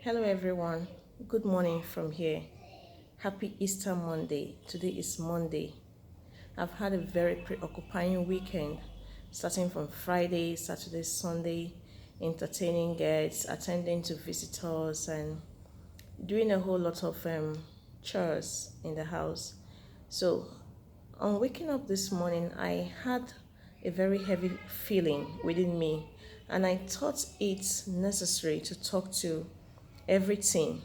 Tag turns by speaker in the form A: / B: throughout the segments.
A: Hello everyone, good morning from here. Happy Easter Monday. Today is Monday. I've had a very preoccupying weekend, starting from Friday, Saturday, Sunday, entertaining guests, attending to visitors, and doing a whole lot of chores in the house. So, on waking up this morning, I had a very heavy feeling within me, and I thought it's necessary to talk to everything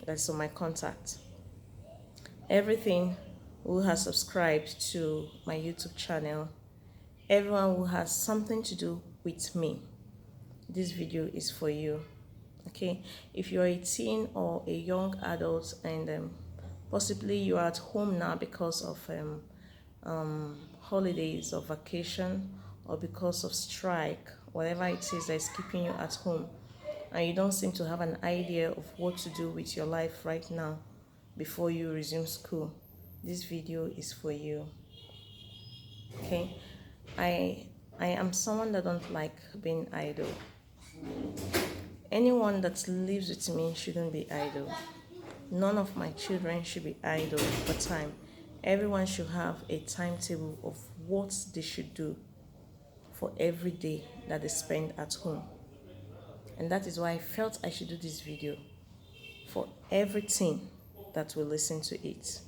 A: that's on my contact, everything who has subscribed to my YouTube channel, everyone who has something to do with me. This video is for you. Okay, if you're a teen or a young adult and possibly you are at home now because of holidays or vacation or because of strike, whatever it is that is keeping you at home, and you don't seem to have an idea of what to do with your life right now before you resume school, this video is for you. Okay, I I am someone that don't like being idle. Anyone that lives with me shouldn't be idle. None of my children should be idle for time. Everyone should have a timetable of what they should do for every day that they spend at home. And that is why I felt I should do this video for everything that will listen to it.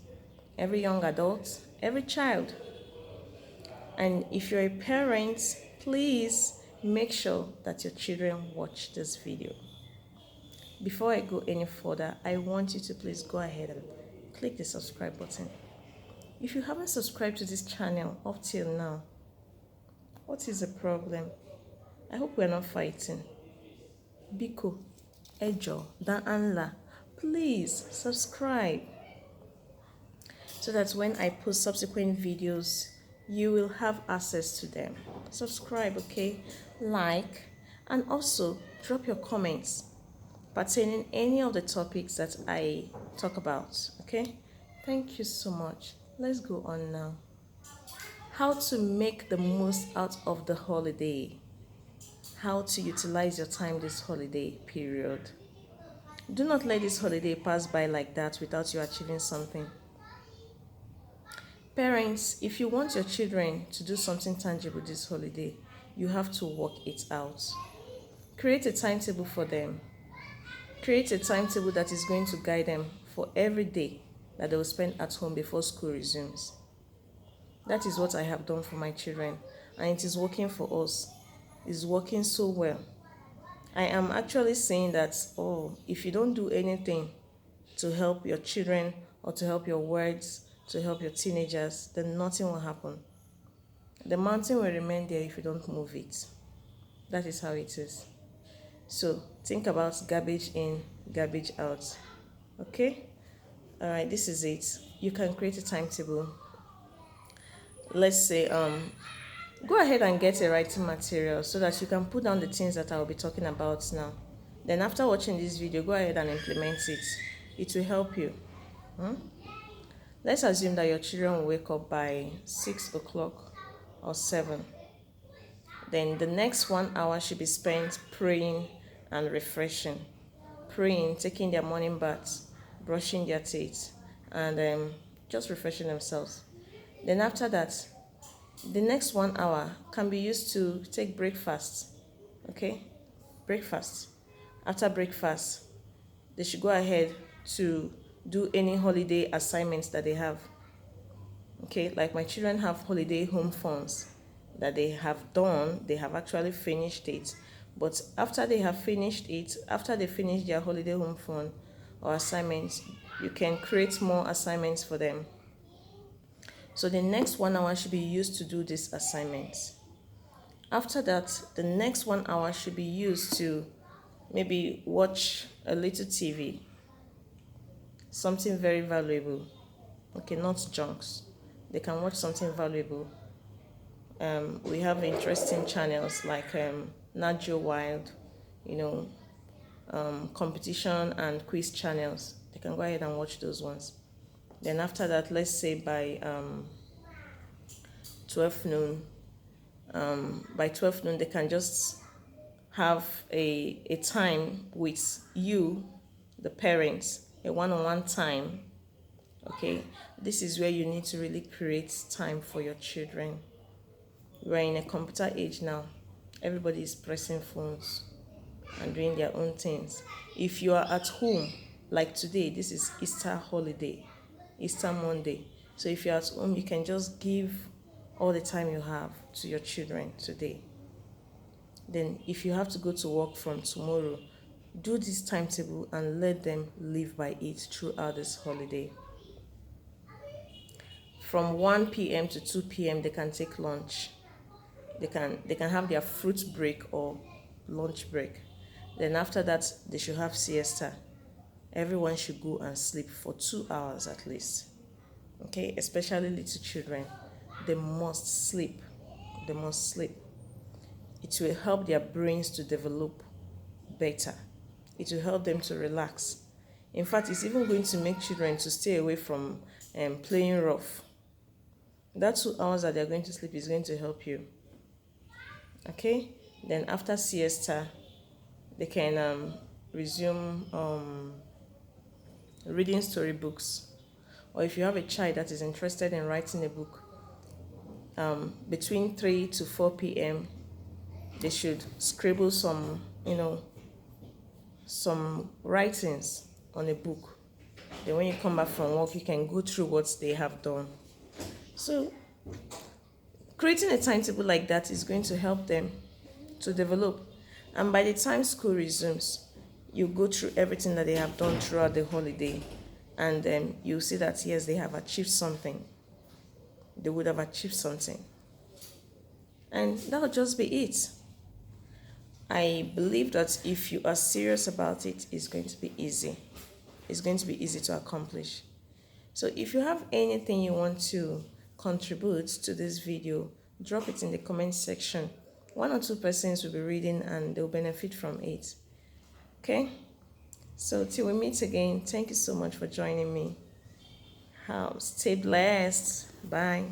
A: Every young adult, every child. And if you're a parent, please make sure that your children watch this video. Before I go any further, I want you to please go ahead and click the subscribe button. If you haven't subscribed to this channel up till now, what is the problem? I hope we're not fighting. Biko, Ejo, Anla, please subscribe so that when I post subsequent videos, you will have access to them. Subscribe, okay? Like, and also drop your comments pertaining any of the topics that I talk about, okay? Thank you so much. Let's go on now. How to make the most out of the holiday. How to utilize your time this holiday period. Do not let this holiday pass by like that without you achieving something. Parents, if you want your children to do something tangible this holiday, you have to work it out. Create a timetable for them. Create a timetable that is going to guide them for every day that they will spend at home before school resumes. That is what I have done for my children, and it is working for us. It's working so well. I am actually saying that, if you don't do anything to help your children or to help your words, to help your teenagers, then nothing will happen. The mountain will remain there if you don't move it. That is how it is. So think about garbage in, garbage out. Okay? All right, this is it. You can create a timetable. Let's say, go ahead and get a writing material so that you can put down the things that I will be talking about now. Then after watching this video, go ahead and implement it. It will help you. Let's assume that your children will wake up by 6 o'clock or 7. Then the next 1 hour should be spent praying and refreshing. Praying, taking their morning baths, brushing their teeth, and just refreshing themselves. Then after that, the next 1 hour can be used to take breakfast. Okay? Breakfast. After breakfast, they should go ahead to do any holiday assignments that they have. Okay, like my children have holiday home funds that they have done, they have actually finished it. But after they have finished it, after they finish their holiday home fund or assignments, you can create more assignments for them. So the next 1 hour should be used to do these assignments. After that, the next 1 hour should be used to maybe watch a little TV, something very valuable. Okay, not junks. They can watch something valuable. We have interesting channels like Nat Geo Wild, competition and quiz channels. They can go ahead and watch those ones. Then after that, let's say by 12 noon, they can just have a time with you, the parents, a one-on-one time. Okay, this is where you need to really create time for your children. We're in a computer age now. Everybody is pressing phones and doing their own things. If you are at home, like today, this is Easter holiday, Easter Monday. So if you're at home, you can just give all the time you have to your children today. Then if you have to go to work from tomorrow, do this timetable and let them live by it throughout this holiday. From 1 p.m. to 2 p.m. they can take lunch. They can have their fruit break or lunch break. Then after that, they should have siesta. Everyone should go and sleep for 2 hours at least. Okay, especially little children. They must sleep. They must sleep. It will help their brains to develop better. It will help them to relax. In fact, it's even going to make children to stay away from playing rough. That 2 hours that they're going to sleep is going to help you. Okay, then after siesta, they can resume reading storybooks. Or if you have a child that is interested in writing a book, between 3 to 4 p.m., they should scribble some writings on a book. Then when you come back from work, you can go through what they have done. So creating a timetable like that is going to help them to develop. And by the time school resumes, you go through everything that they have done throughout the holiday, and you'll see that yes, they have achieved something. They would have achieved something. And that'll just be it. I believe that if you are serious about it, it's going to be easy. It's going to be easy to accomplish. So if you have anything you want to contribute to this video, drop it in the comment section. 1 or 2 persons will be reading and they'll benefit from it. Okay? So till we meet again, thank you so much for joining me. Stay blessed. Bye.